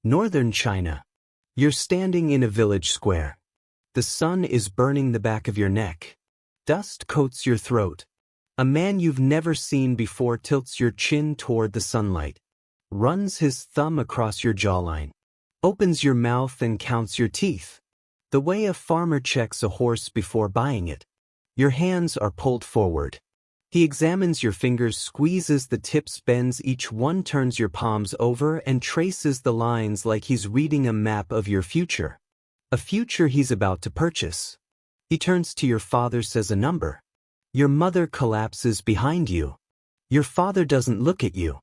Northern China. You're standing in a village square. The sun is burning the back of your neck. Dust coats your throat. A man you've never seen before tilts your chin toward the sunlight, runs his thumb across your jawline, opens your mouth and counts your teeth, the way a farmer checks a horse before buying it. Your hands are pulled forward. He examines your fingers, squeezes the tips, bends each one, turns your palms over and traces the lines like he's reading a map of your future. A future he's about to purchase. He turns to your father, says a number. Your mother collapses behind you. Your father doesn't look at you.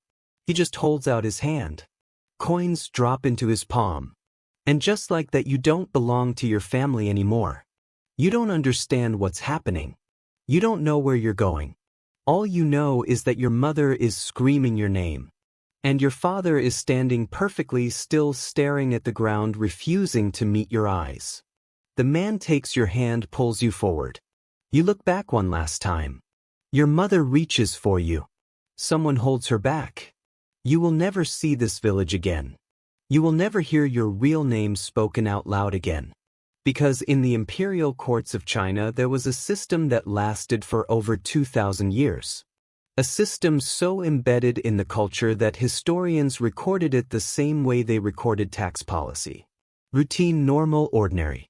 He just holds out his hand. Coins drop into his palm. And just like that, you don't belong to your family anymore. You don't understand what's happening. You don't know where you're going. All you know is that your mother is screaming your name. And your father is standing perfectly still, staring at the ground, refusing to meet your eyes. The man takes your hand, pulls you forward. You look back one last time. Your mother reaches for you. Someone holds her back. You will never see this village again. You will never hear your real name spoken out loud again. Because in the imperial courts of China there was a system that lasted for over 2,000 years. A system so embedded in the culture that historians recorded it the same way they recorded tax policy. Routine, normal, ordinary.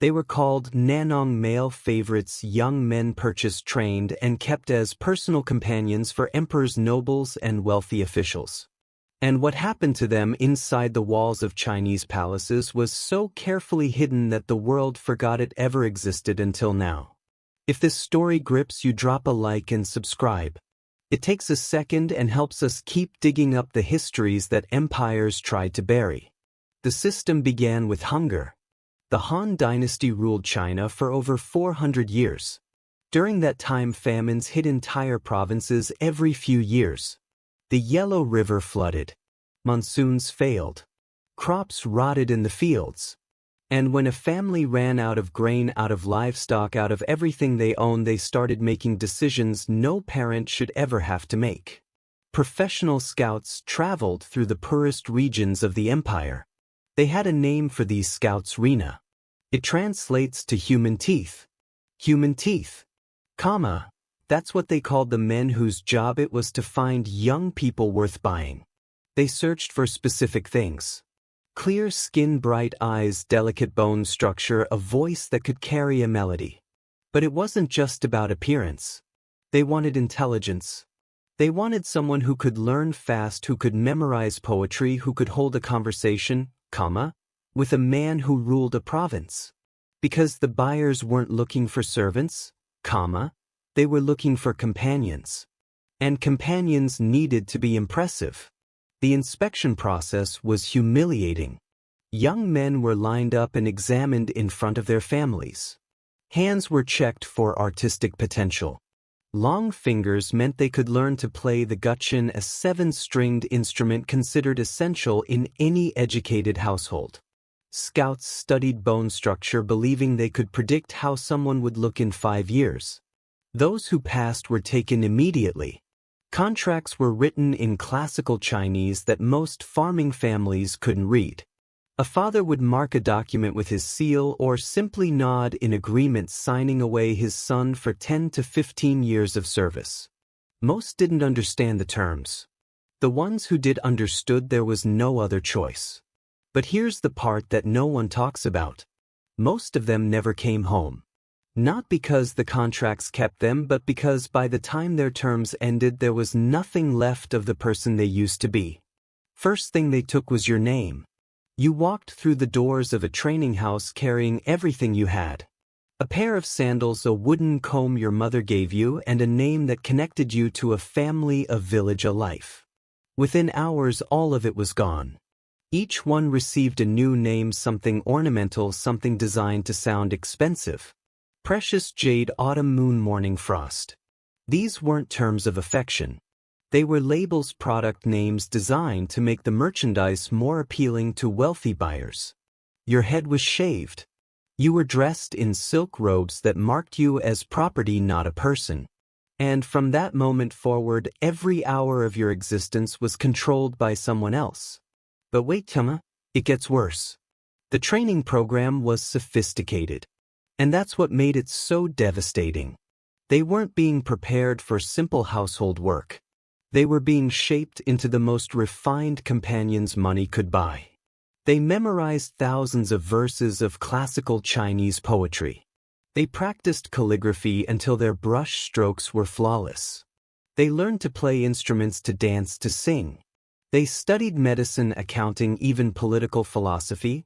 They were called nanong, male favorites, young men purchased, trained, and kept as personal companions for emperors, nobles, and wealthy officials. And what happened to them inside the walls of Chinese palaces was so carefully hidden that the world forgot it ever existed until now. If this story grips you, drop a like and subscribe. It takes a second and helps us keep digging up the histories that empires tried to bury. The system began with hunger. The Han Dynasty ruled China for over 400 years. During that time, famines hit entire provinces every few years. The Yellow River flooded. Monsoons failed. Crops rotted in the fields. And when a family ran out of grain, out of livestock, out of everything they owned, they started making decisions no parent should ever have to make. Professional scouts traveled through the poorest regions of the empire. They had a name for these scouts: Rena. It translates to human teeth. Human teeth. That's what they called the men whose job it was to find young people worth buying. They searched for specific things. Clear skin, bright eyes, delicate bone structure, a voice that could carry a melody. But it wasn't just about appearance. They wanted intelligence. They wanted someone who could learn fast, who could memorize poetry, who could hold a conversation, with a man who ruled a province. Because the buyers weren't looking for servants, they were looking for companions. And companions needed to be impressive. The inspection process was humiliating. Young men were lined up and examined in front of their families. Hands were checked for artistic potential. Long fingers meant they could learn to play the gutchen, a 7-stringed instrument considered essential in any educated household. Scouts studied bone structure, believing they could predict how someone would look in 5 years. Those who passed were taken immediately. Contracts were written in classical Chinese that most farming families couldn't read. A father would mark a document with his seal or simply nod in agreement, signing away his son for 10 to 15 years of service. Most didn't understand the terms. The ones who did understood there was no other choice. But here's the part that no one talks about. Most of them never came home. Not because the contracts kept them, but because by the time their terms ended, there was nothing left of the person they used to be. First thing they took was your name. You walked through the doors of a training house carrying everything you had. A pair of sandals, a wooden comb your mother gave you, and a name that connected you to a family, a village, a life. Within hours, all of it was gone. Each one received a new name, something ornamental, something designed to sound expensive. Precious jade, autumn moon, morning frost. These weren't terms of affection. They were labels, product names designed to make the merchandise more appealing to wealthy buyers. Your head was shaved. You were dressed in silk robes that marked you as property, not a person. And from that moment forward, every hour of your existence was controlled by someone else. But wait, It gets worse. The training program was sophisticated. And that's what made it so devastating. They weren't being prepared for simple household work. They were being shaped into the most refined companions money could buy. They memorized thousands of verses of classical Chinese poetry. They practiced calligraphy until their brush strokes were flawless. They learned to play instruments, to dance, to sing. They studied medicine, accounting, even political philosophy,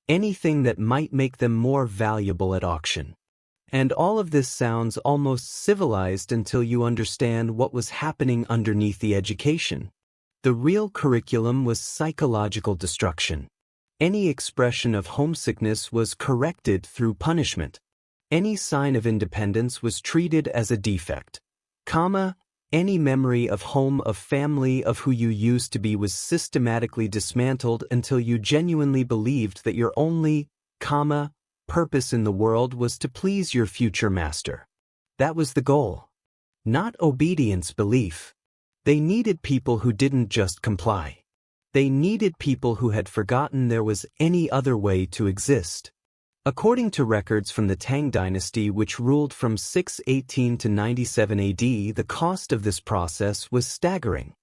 anything that might make them more valuable at auction. And all of this sounds almost civilized until you understand what was happening underneath the education. The real curriculum was psychological destruction. Any expression of homesickness was corrected through punishment. Any sign of independence was treated as a defect. Any memory of home, of family, of who you used to be was systematically dismantled until you genuinely believed that your only, purpose in the world was to please your future master. That was the goal. Not obedience, belief. They needed people who didn't just comply. They needed people who had forgotten there was any other way to exist. According to records from the Tang Dynasty, which ruled from 618 to 97 AD, the cost of this process was staggering.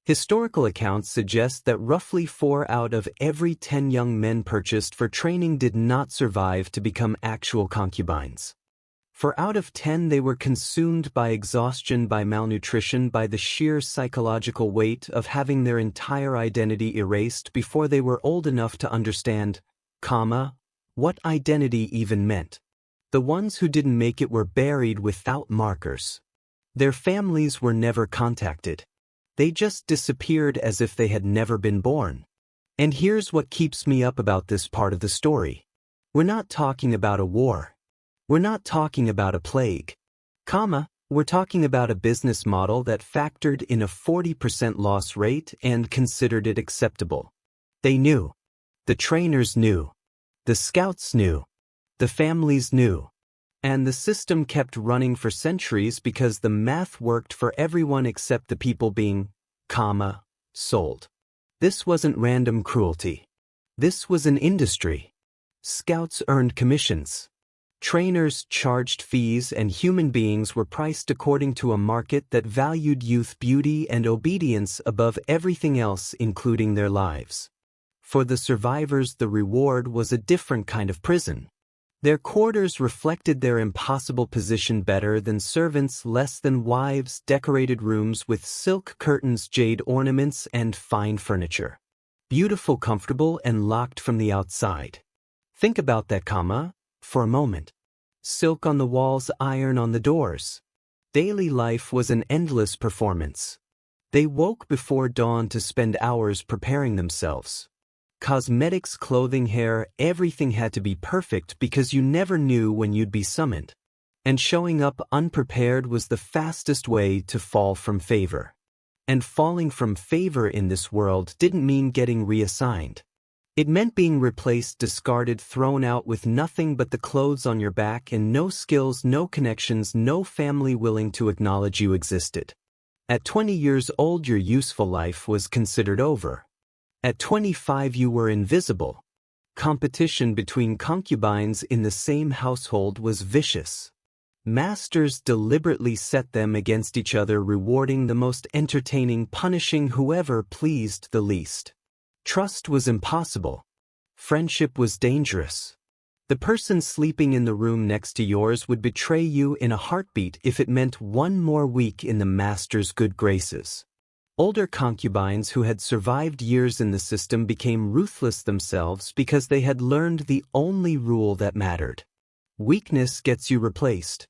Historical accounts suggest that roughly 4 out of every 10 young men purchased for training did not survive to become actual concubines. 4 out of 10 they were consumed by exhaustion, by malnutrition, by the sheer psychological weight of having their entire identity erased before they were old enough to understand, what identity even meant. The ones who didn't make it were buried without markers. Their families were never contacted. They just disappeared as if they had never been born. And here's what keeps me up about this part of the story. We're not talking about a war. We're not talking about a plague. We're talking about a business model that factored in a 40% loss rate and considered it acceptable. They knew. The trainers knew. The scouts knew. The families knew. And the system kept running for centuries because the math worked for everyone except the people being, sold. This wasn't random cruelty. This was an industry. Scouts earned commissions. Trainers charged fees, and human beings were priced according to a market that valued youth, beauty, and obedience above everything else, including their lives. For the survivors, the reward was a different kind of prison. Their quarters reflected their impossible position better than servants, less than wives, decorated rooms with silk curtains, jade ornaments, and fine furniture. Beautiful, comfortable, and locked from the outside. Think about that, for a moment. Silk on the walls, iron on the doors. Daily life was an endless performance. They woke before dawn to spend hours preparing themselves. Cosmetics, clothing, hair, everything had to be perfect because you never knew when you'd be summoned. And showing up unprepared was the fastest way to fall from favor. And falling from favor in this world didn't mean getting reassigned. It meant being replaced, discarded, thrown out with nothing but the clothes on your back and no skills, no connections, no family willing to acknowledge you existed. At 20 years old, your useful life was considered over. At 25, you were invisible. Competition between concubines in the same household was vicious. Masters deliberately set them against each other, rewarding the most entertaining, punishing whoever pleased the least. Trust was impossible. Friendship was dangerous. The person sleeping in the room next to yours would betray you in a heartbeat if it meant one more week in the master's good graces. Older concubines who had survived years in the system became ruthless themselves because they had learned the only rule that mattered. Weakness gets you replaced.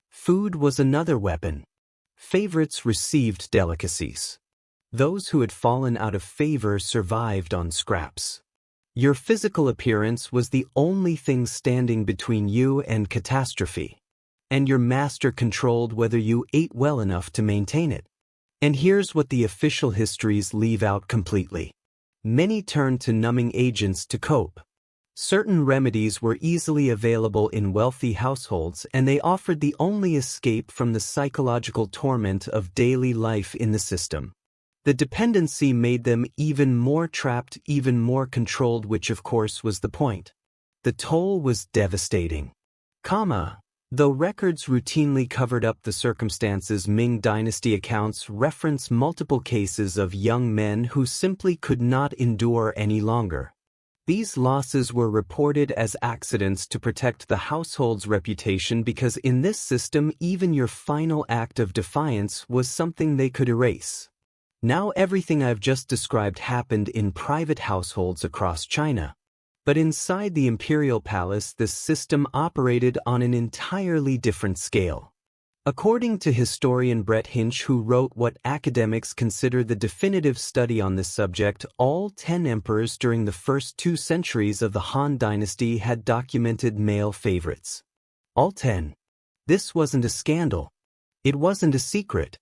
Food was another weapon. Favorites received delicacies. Those who had fallen out of favor survived on scraps. Your physical appearance was the only thing standing between you and catastrophe. And your master controlled whether you ate well enough to maintain it. And here's what the official histories leave out completely. Many turned to numbing agents to cope. Certain remedies were easily available in wealthy households, and they offered the only escape from the psychological torment of daily life in the system. The dependency made them even more trapped, even more controlled, which of course was the point. The toll was devastating. Though records routinely covered up the circumstances, Ming Dynasty accounts reference multiple cases of young men who simply could not endure any longer. These losses were reported as accidents to protect the household's reputation, because in this system even your final act of defiance was something they could erase. Now everything I've just described happened in private households across China. But inside the imperial palace, this system operated on an entirely different scale. According to historian Brett Hinch, who wrote what academics consider the definitive study on this subject, all 10 emperors during the first 2 centuries of the Han Dynasty had documented male favorites. All 10. This wasn't a scandal. It wasn't a secret.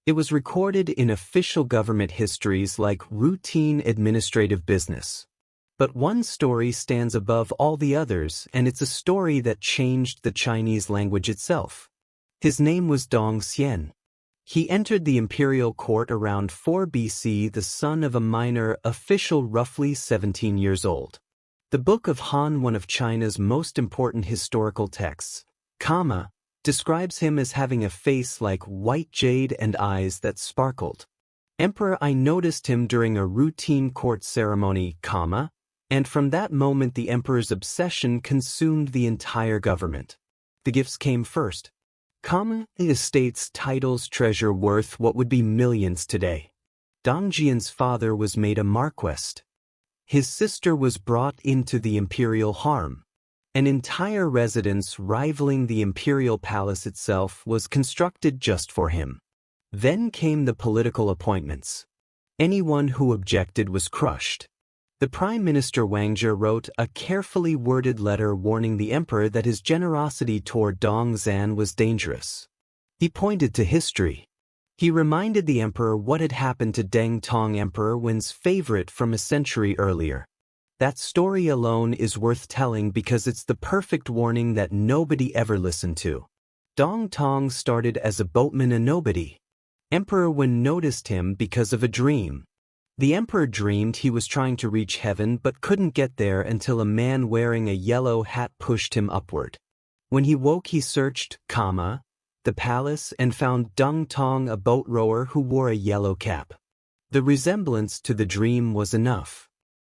It was recorded in official government histories like routine administrative business. But one story stands above all the others, and it's a story that changed the Chinese language itself. His name was Dong Xian. He entered the imperial court around 4 BC, the son of a minor official roughly 17 years old. The Book of Han, one of China's most important historical texts, describes him as having a face like white jade and eyes that sparkled. Emperor, I noticed him during a routine court ceremony, and from that moment the emperor's obsession consumed the entire government. The gifts came first. The estate's titles, treasure worth what would be millions today. Dong Jian's father was made a marquess. His sister was brought into the imperial harem. An entire residence rivaling the imperial palace itself was constructed just for him. Then came the political appointments. Anyone who objected was crushed. The Prime Minister Wang Zhe wrote a carefully worded letter warning the emperor that his generosity toward Dong Zan was dangerous. He pointed to history. He reminded the emperor what had happened to Deng Tong, Emperor Wen's favorite from a century earlier. That story alone is worth telling because it's the perfect warning that nobody ever listened to. Dong Tong started as a boatman, a nobody. Emperor Wen noticed him because of a dream. The emperor dreamed he was trying to reach heaven but couldn't get there until a man wearing a yellow hat pushed him upward. When he woke, he searched, the palace and found Dong Tong, a boat rower who wore a yellow cap. The resemblance to the dream was enough.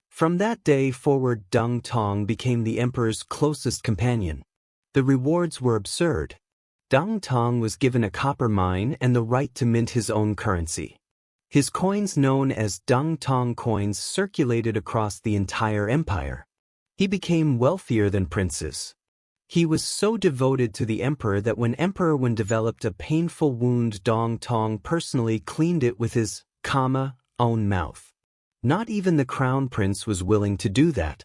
From that day forward, Dong Tong became the emperor's closest companion. The rewards were absurd. Dong Tong was given a copper mine and the right to mint his own currency. His coins, known as Dong Tong coins, circulated across the entire empire. He became wealthier than princes. He was so devoted to the emperor that when Emperor Wen developed a painful wound, Dong Tong personally cleaned it with his, own mouth. Not even the crown prince was willing to do that.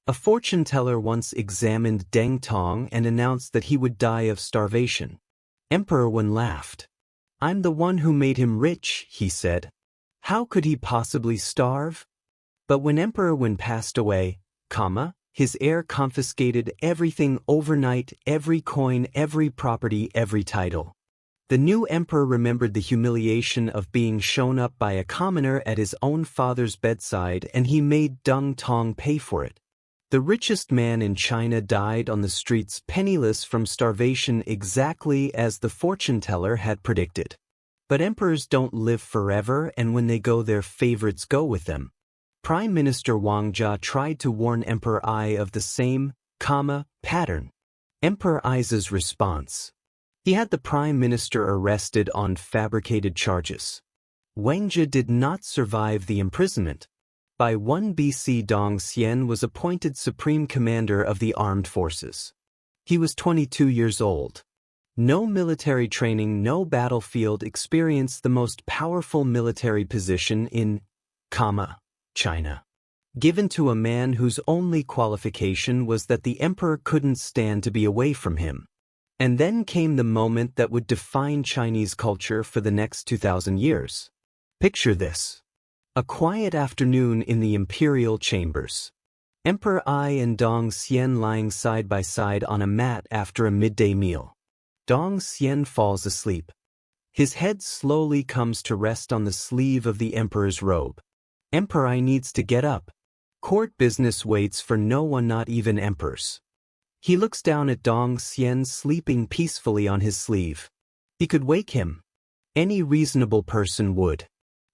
A fortune teller once examined Deng Tong and announced that he would die of starvation. Emperor Wen laughed. "I'm the one who made him rich," he said. "How could he possibly starve?" But when Emperor Wen passed away, his heir confiscated everything overnight, every coin, every property, every title. The new emperor remembered the humiliation of being shown up by a commoner at his own father's bedside, and he made Dong Tong pay for it. The richest man in China died on the streets penniless from starvation, exactly as the fortune teller had predicted. But emperors don't live forever, and when they go, their favorites go with them. Prime Minister Wang Jia tried to warn Emperor Ai of the same, pattern. Emperor Ai's response. He had the prime minister arrested on fabricated charges. Wang Jia did not survive the imprisonment. By 1 BC, Dong Xian was appointed supreme commander of the armed forces. He was 22 years old. No military training, no battlefield experience, the most powerful military position in, China. Given to a man whose only qualification was that the emperor couldn't stand to be away from him. And then came the moment that would define Chinese culture for the next 2,000 years. Picture this. A quiet afternoon in the imperial chambers. Emperor Ai and Dong Xian lying side by side on a mat after a midday meal. Dong Xian falls asleep. His head slowly comes to rest on the sleeve of the emperor's robe. Emperor needs to get up. Court business waits for no one, not even emperors. He looks down at Dong Xian sleeping peacefully on his sleeve. He could wake him. Any reasonable person would.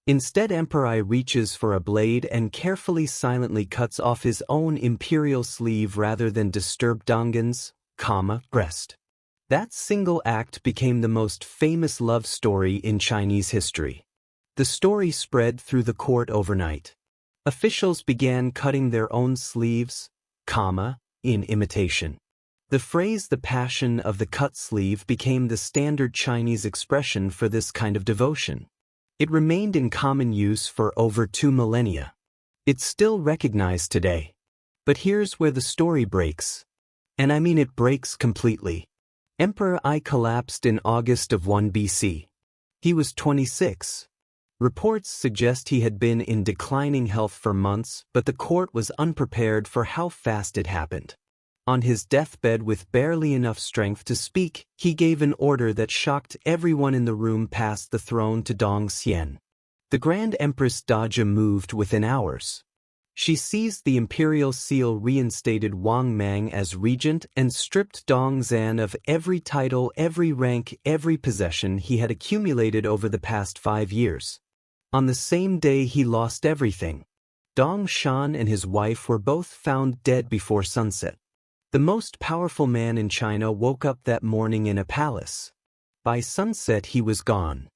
Instead, Emperor reaches for a blade and carefully silently cuts off his own imperial sleeve rather than disturb Donggen's, breast. That single act became the most famous love story in Chinese history. The story spread through the court overnight. Officials began cutting their own sleeves, in imitation. The phrase "the passion of the cut sleeve" became the standard Chinese expression for this kind of devotion. It remained in common use for over 2 millennia. It's still recognized today. But here's where the story breaks. And I mean it breaks completely. Emperor I collapsed in August of 1 BC. He was 26. Reports suggest he had been in declining health for months, but the court was unprepared for how fast it happened. On his deathbed with barely enough strength to speak, he gave an order that shocked everyone in the room past the throne to Dong Xian. The Grand Empress Doja moved within hours. She seized the imperial seal, reinstated Wang Mang as regent, and stripped Dong Zan of every title, every rank, every possession he had accumulated over the past 5 years. On the same day he lost everything. Dong Shan and his wife were both found dead before sunset. The most powerful man in China woke up that morning in a palace. By sunset he was gone.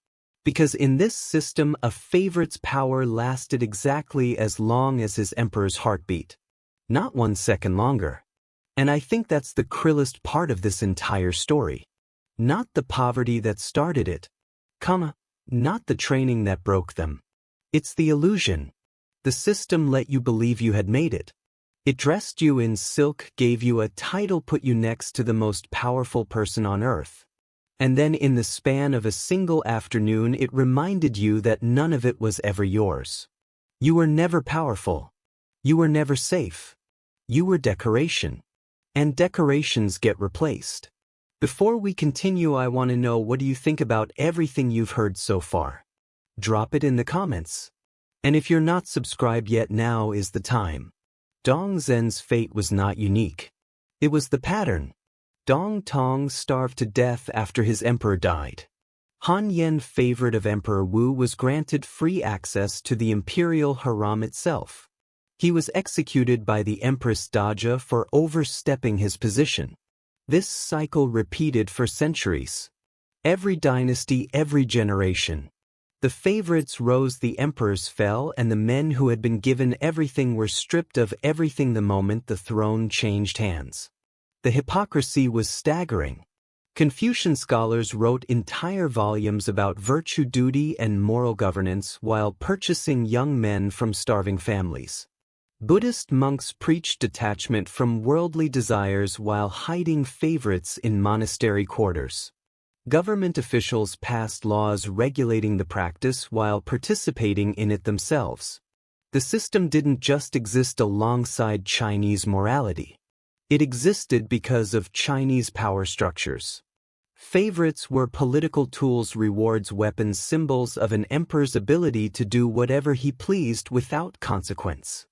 Because in this system a favorite's power lasted exactly as long as his emperor's heartbeat. Not 1 second longer. And I think that's the cruelest part of this entire story. Not the poverty that started it. Not the training that broke them. It's the illusion. The system let you believe you had made it. It dressed you in silk, gave you a title, put you next to the most powerful person on earth. And then in the span of a single afternoon it reminded you that none of it was ever yours. You were never powerful. You were never safe. You were decoration. And decorations get replaced. Before we continue, I want to know, what do you think about everything you've heard so far? Drop it in the comments. And if you're not subscribed yet, now is the time. Dong Zhen's fate was not unique. It was the pattern. Dong Tong starved to death after his emperor died. Han Yen, favorite of Emperor Wu, was granted free access to the imperial harem itself. He was executed by the Empress Doja for overstepping his position. This cycle repeated for centuries. Every dynasty, every generation. The favorites rose, the emperors fell, and the men who had been given everything were stripped of everything the moment the throne changed hands. The hypocrisy was staggering. Confucian scholars wrote entire volumes about virtue, duty, and moral governance while purchasing young men from starving families. Buddhist monks preached detachment from worldly desires while hiding favorites in monastery quarters. Government officials passed laws regulating the practice while participating in it themselves. The system didn't just exist alongside Chinese morality. It existed because of Chinese power structures. Favorites were political tools, rewards, weapons, symbols of an emperor's ability to do whatever he pleased without consequence.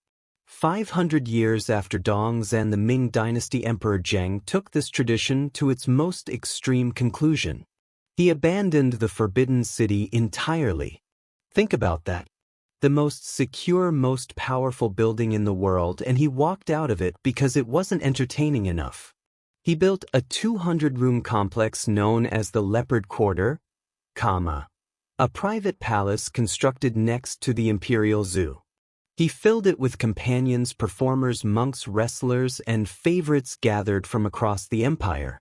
500 years after Dong Zhan, the Ming Dynasty Emperor Zheng took this tradition to its most extreme conclusion. He abandoned the Forbidden City entirely. Think about that. The most secure, most powerful building in the world, and he walked out of it because it wasn't entertaining enough. He built a 200-room complex known as the Leopard Quarter, a private palace constructed next to the Imperial Zoo. He filled it with companions, performers, monks, wrestlers, and favorites gathered from across the empire.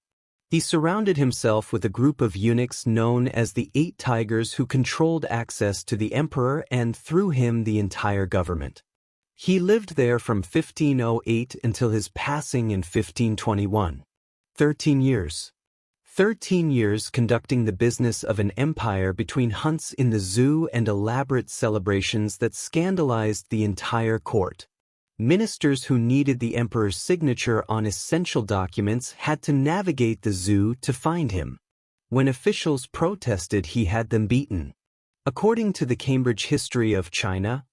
He surrounded himself with a group of eunuchs known as the 8 Tigers who controlled access to the emperor and through him the entire government. He lived there from 1508 until his passing in 1521. 13 years. 13 years conducting the business of an empire between hunts in the zoo and elaborate celebrations that scandalized the entire court. Ministers who needed the emperor's signature on essential documents had to navigate the zoo to find him. When officials protested, he had them beaten. According to the Cambridge History of China,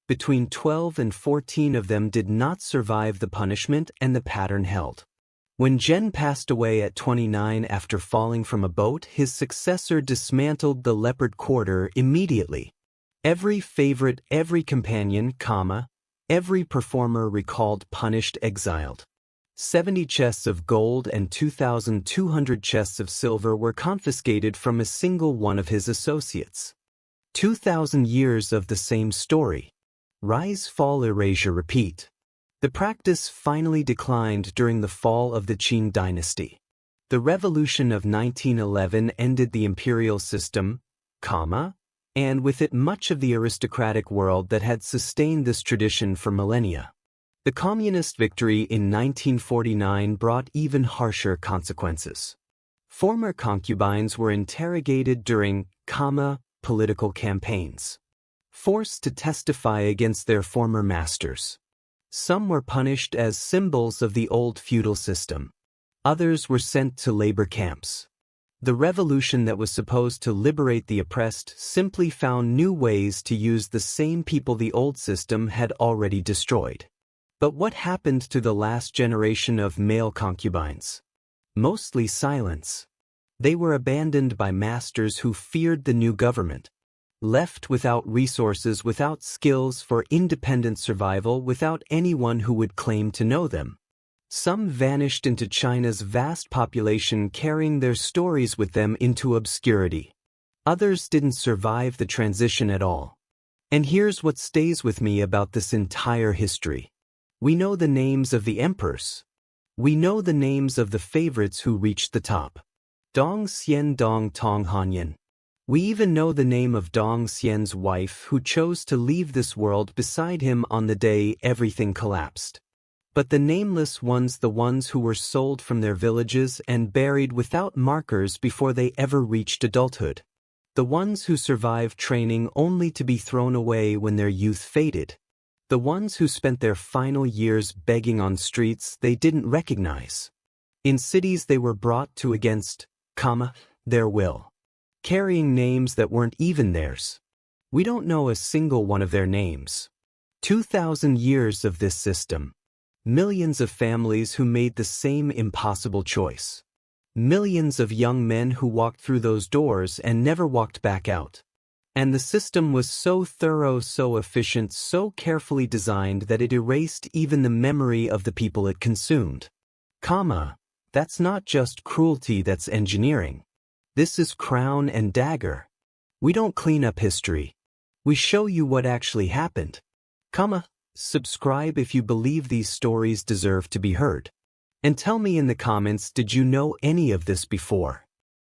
between 12 and 14 of them did not survive the punishment, and the pattern held. When Zhen passed away at 29 after falling from a boat, his successor dismantled the leopard quarter immediately. Every favorite, every companion, every performer recalled, punished, exiled. 70 chests of gold and 2,200 chests of silver were confiscated from a single one of his associates. 2,000 years of the same story. Rise, fall, erasure, repeat. The practice finally declined during the fall of the Qing dynasty. The revolution of 1911 ended the imperial system, and with it much of the aristocratic world that had sustained this tradition for millennia. The communist victory in 1949 brought even harsher consequences. Former concubines were interrogated during, political campaigns. Forced to testify against their former masters. Some were punished as symbols of the old feudal system. Others were sent to labor camps. The revolution that was supposed to liberate the oppressed simply found new ways to use the same people the old system had already destroyed. But what happened to the last generation of male concubines? Mostly silence. They were abandoned by masters who feared the new government. Left without resources, without skills for independent survival, without anyone who would claim to know them. Some vanished into China's vast population, carrying their stories with them into obscurity. Others didn't survive the transition at all. And here's what stays with me about this entire history. We know the names of the emperors. We know the names of the favorites who reached the top. Dong Xian, Dong Tong Hanyan. We even know the name of Dong Xian's wife, who chose to leave this world beside him on the day everything collapsed. But the nameless ones, the ones who were sold from their villages and buried without markers before they ever reached adulthood. The ones who survived training only to be thrown away when their youth faded. The ones who spent their final years begging on streets they didn't recognize. In cities they were brought to against, their will. Carrying names that weren't even theirs. We don't know a single one of their names. 2,000 years of this system. Millions of families who made the same impossible choice. Millions of young men who walked through those doors and never walked back out. And the system was so thorough, so efficient, so carefully designed that it erased even the memory of the people it consumed. That's not just cruelty, that's engineering. This is crown and dagger. We don't clean up history. We show you what actually happened. Subscribe if you believe these stories deserve to be heard. And tell me in the comments, did you know any of this before?